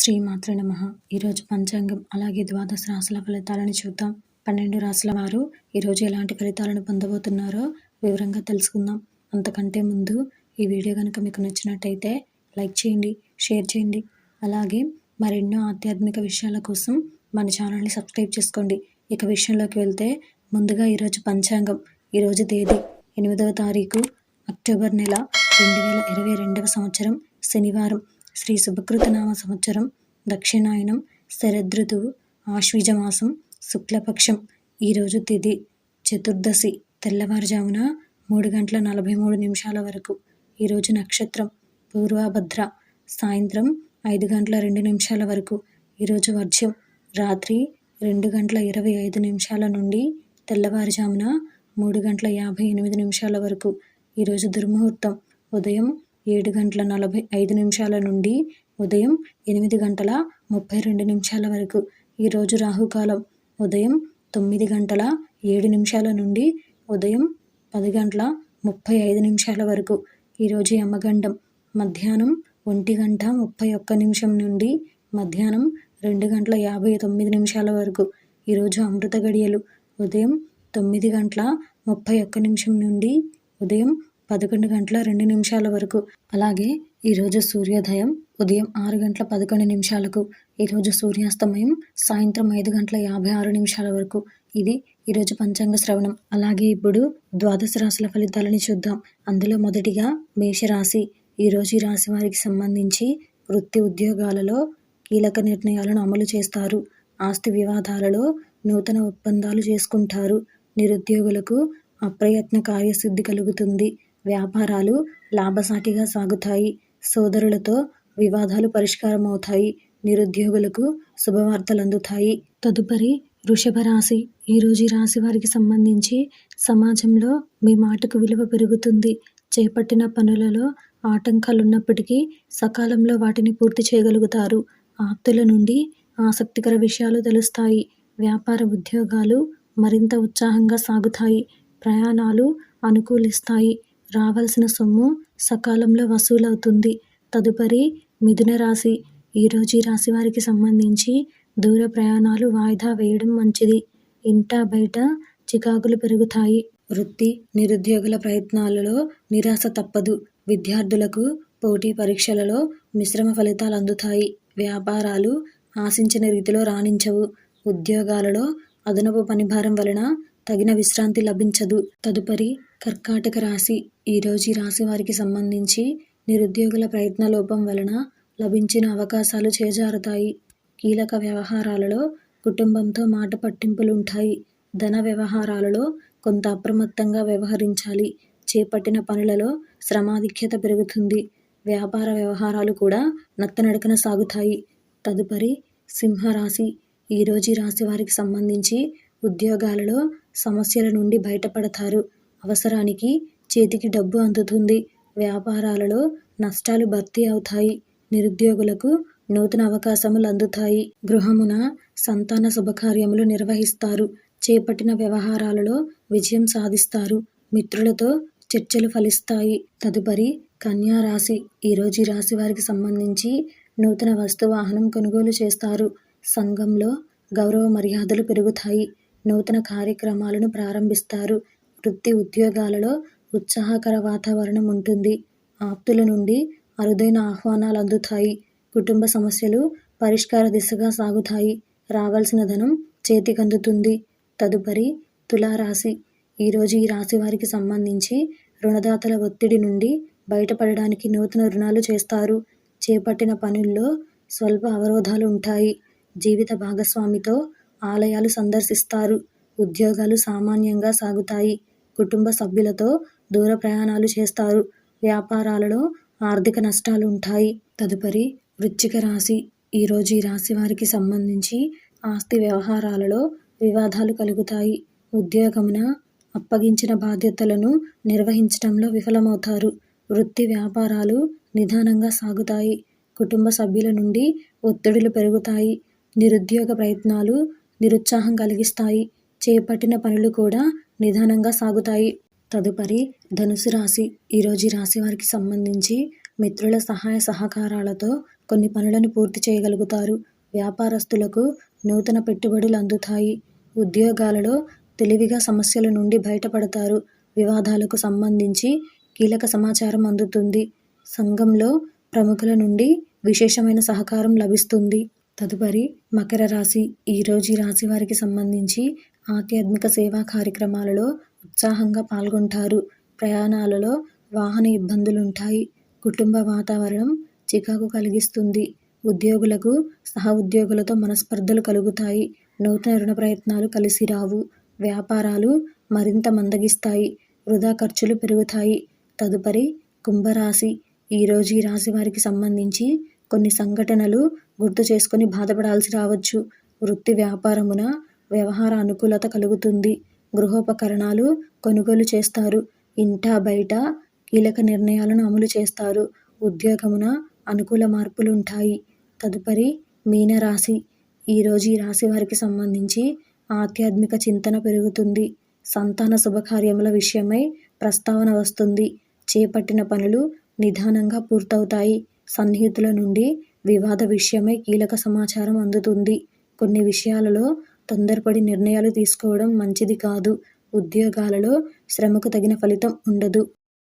శ్రీమాత్రే నమః. ఈరోజు పంచాంగం అలాగే ద్వాదశ రాశుల ఫలితాలను చూద్దాం. 12 రాశుల వారు ఈరోజు ఎలాంటి ఫలితాలను పొందబోతున్నారో వివరంగా తెలుసుకుందాం. అంతకంటే ముందు ఈ వీడియో కనుక మీకు నచ్చినట్టయితే లైక్ చేయండి, షేర్ చేయండి. అలాగే మరెన్నో ఆధ్యాత్మిక విషయాల కోసం మన ఛానల్ని సబ్స్క్రైబ్ చేసుకోండి. ఇక విషయంలోకి వెళ్తే ముందుగా ఈరోజు పంచాంగం. ఈరోజు తేదీ 8వ తారీఖు అక్టోబర్ నెల 2022వ సంవత్సరం శనివారం. శ్రీ శుభకృతనామ సంవత్సరం దక్షిణాయనం శరదృతువు ఆశ్వీజ మాసం శుక్లపక్షం. ఈరోజు తిథి చతుర్దశి తెల్లవారుజామున 3:43 వరకు. ఈరోజు నక్షత్రం పూర్వభద్ర సాయంత్రం 5:02 వరకు. ఈరోజు వర్జ్యం రాత్రి 2:25 నుండి తెల్లవారుజామున 3:58 వరకు. ఈరోజు దుర్ముహూర్తం ఉదయం 7:45 నుండి ఉదయం 8:32 వరకు. ఈరోజు రాహుకాలం ఉదయం 9:07 నుండి ఉదయం 10:35 వరకు. ఈరోజు యమగండం మధ్యాహ్నం 1:31 నుండి మధ్యాహ్నం 2:59 వరకు. ఈరోజు అమృత గడియలు ఉదయం 9:31 నుండి ఉదయం 11:02 వరకు. అలాగే ఈరోజు సూర్యోదయం ఉదయం 6:11. ఈరోజు సూర్యాస్తమయం సాయంత్రం 5:56 వరకు. ఇది ఈరోజు పంచాంగ శ్రవణం. అలాగే ఇప్పుడు ద్వాదశ రాశుల ఫలితాలని చూద్దాం. అందులో మొదటిగా మేషరాశి. ఈరోజు ఈ రాశి వారికి సంబంధించి వృత్తి ఉద్యోగాలలో కీలక నిర్ణయాలను అమలు చేస్తారు. ఆస్తి వివాదాలలో నూతన ఒప్పందాలు చేసుకుంటారు. నిరుద్యోగులకు అప్రయత్న కార్యసిద్ధి కలుగుతుంది. వ్యాపారాలు లాభసాటిగా సాగుతాయి. సోదరులతో వివాదాలు పరిష్కారం అవుతాయి. నిరుద్యోగులకు శుభవార్తలు అందుతాయి. తదుపరి వృషభ రాశి. ఈరోజు ఈ రాశి వారికి సంబంధించి సమాజంలో మీ మాటకు విలువ పెరుగుతుంది. చేపట్టిన పనులలో ఆటంకాలున్నప్పటికీ సకాలంలో వాటిని పూర్తి చేయగలుగుతారు. ఆప్తుల నుండి ఆసక్తికర విషయాలు తెలుస్తాయి. వ్యాపార ఉద్యోగాలు మరింత ఉత్సాహంగా సాగుతాయి. ప్రయాణాలు అనుకూలిస్తాయి. రావాల్సిన సొమ్ము సకాలంలో వసూలవుతుంది. తదుపరి మిథున రాశి. ఈరోజు ఈ రాశి వారికి సంబంధించి దూర ప్రయాణాలు వాయిదా వేయడం మంచిది. ఇంట బయట చికాకులు పెరుగుతాయి. వృత్తి నిరుద్యోగుల ప్రయత్నాలలో నిరాశ తప్పదు. విద్యార్థులకు పోటీ పరీక్షలలో మిశ్రమ ఫలితాలు అందుతాయి. వ్యాపారాలు ఆశించిన రీతిలో రాణించవు. ఉద్యోగాలలో అదనపు పనిభారం వలన తగిన విశ్రాంతి లభించదు. తదుపరి కర్కాటక రాశి. ఈరోజు ఈ రాశి వారికి సంబంధించి నిరుద్యోగుల ప్రయత్న లోపం వలన లభించిన అవకాశాలు చేజారుతాయి. కీలక వ్యవహారాలలో కుటుంబంతో మాట పట్టింపులుంటాయి. ధన వ్యవహారాలలో కొంత అప్రమత్తంగా వ్యవహరించాలి. చేపట్టిన పనులలో శ్రమాధిక్యత పెరుగుతుంది. వ్యాపార వ్యవహారాలు కూడా నత్తనడకన సాగుతాయి. తదుపరి సింహరాశి. ఈరోజు ఈ రాశి వారికి సంబంధించి ఉద్యోగాలలో సమస్యల నుండి బయటపడతారు. అవసరానికి చేతికి డబ్బు అందుతుంది. వ్యాపారాలలో నష్టాలు భర్తీ అవుతాయి. నిరుద్యోగులకు నూతన అవకాశములు అందుతాయి. గృహమున సంతాన శుభకార్యములు నిర్వహిస్తారు. చేపట్టిన వ్యవహారాలలో విజయం సాధిస్తారు. మిత్రులతో చర్చలు ఫలిస్తాయి. తదుపరి కన్యా రాశి. ఈరోజు ఈ రాశి వారికి సంబంధించి నూతన వస్తు వాహనం కొనుగోలు చేస్తారు. సంఘంలో గౌరవ మర్యాదలు పెరుగుతాయి. నూతన కార్యక్రమాలను ప్రారంభిస్తారు. వృత్తి ఉద్యోగాలలో ఉత్సాహకర వాతావరణం ఉంటుంది. ఆప్తుల నుండి అరుదైన ఆహ్వానాలు అందుతాయి. కుటుంబ సమస్యలు పరిష్కార దిశగా సాగుతాయి. రావాల్సిన ధనం చేతికందుతుంది. తదుపరి తులారాశి. ఈరోజు ఈ రాశి వారికి సంబంధించి రుణదాతల ఒత్తిడి నుండి బయటపడడానికి నూతన రుణాలు చేస్తారు. చేపట్టిన పనుల్లో స్వల్ప అవరోధాలు ఉంటాయి. జీవిత భాగస్వామితో ఆలయాలు సందర్శిస్తారు. ఉద్యోగాలు సామాన్యంగా సాగుతాయి. కుటుంబ సభ్యులతో దూర ప్రయాణాలు చేస్తారు. వ్యాపారాలలో ఆర్థిక నష్టాలు ఉంటాయి. తదుపరి వృశ్చిక రాశి. ఈరోజు ఈ రాశి వారికి సంబంధించి ఆస్తి వ్యవహారాలలో వివాదాలు కలుగుతాయి. ఉద్యోగమున అప్పగించిన బాధ్యతలను నిర్వహించడంలో విఫలమవుతారు. వృత్తి వ్యాపారాలు నిదానంగా సాగుతాయి. కుటుంబ సభ్యుల నుండి ఒత్తిడులు పెరుగుతాయి. నిరుద్యోగ ప్రయత్నాలు నిరుత్సాహం కలిగిస్తాయి. చేపట్టిన పనులు కూడా నిదానంగా సాగుతాయి. తదుపరి ధనుసు రాశి. ఈరోజు ఈ రాశి వారికి సంబంధించి మిత్రుల సహాయ సహకారాలతో కొన్ని పనులను పూర్తి చేయగలుగుతారు. వ్యాపారస్తులకు నూతన పెట్టుబడులు అందుతాయి. ఉద్యోగాలలో తెలివిగా సమస్యల నుండి బయటపడతారు. వివాదాలకు సంబంధించి కీలక సమాచారం అందుతుంది. సంఘంలో ప్రముఖుల నుండి విశేషమైన సహకారం లభిస్తుంది. తదుపరి మకర రాశి. ఈరోజు ఈ రాశి వారికి సంబంధించి ఆధ్యాత్మిక సేవా కార్యక్రమాలలో ఉత్సాహంగా పాల్గొంటారు. ప్రయాణాలలో వాహన ఇబ్బందులుంటాయి. కుటుంబ వాతావరణం చికాకు కలిగిస్తుంది. ఉద్యోగులకు సహ ఉద్యోగులతో మనస్పర్ధలు కలుగుతాయి. నూతన రుణ ప్రయత్నాలు కలిసి రావు. వ్యాపారాలు మరింత మందగిస్తాయి. వృధా ఖర్చులు పెరుగుతాయి. తదుపరి కుంభరాశి. ఈరోజు ఈ రాశి వారికి సంబంధించి కొన్ని సంఘటనలు గుర్తు చేసుకొని బాధపడాల్సి రావచ్చు. వృత్తి వ్యాపారమున వ్యవహార అనుకూలత కలుగుతుంది. గృహోపకరణాలు కొనుగోలు చేస్తారు. ఇంటా బయట కీలక నిర్ణయాలను అమలు చేస్తారు. ఉద్యోగమున అనుకూల మార్పులుంటాయి. తదుపరి మీనరాశి. ఈరోజు ఈ రాశి వారికి సంబంధించి ఆధ్యాత్మిక చింతన పెరుగుతుంది. సంతాన శుభకార్యముల విషయమై ప్రస్తావన వస్తుంది. చేపట్టిన పనులు నిదానంగా పూర్తవుతాయి. సన్నిహితుల నుండి వివాద విషయమై కీలక సమాచారం అందుతుంది. కొన్ని విషయాలలో తొందరపడి నిర్ణయాలు తీసుకోవడం మంచిది కాదు. ఉద్యోగాలలో శ్రమకు తగిన ఫలితం ఉండదు.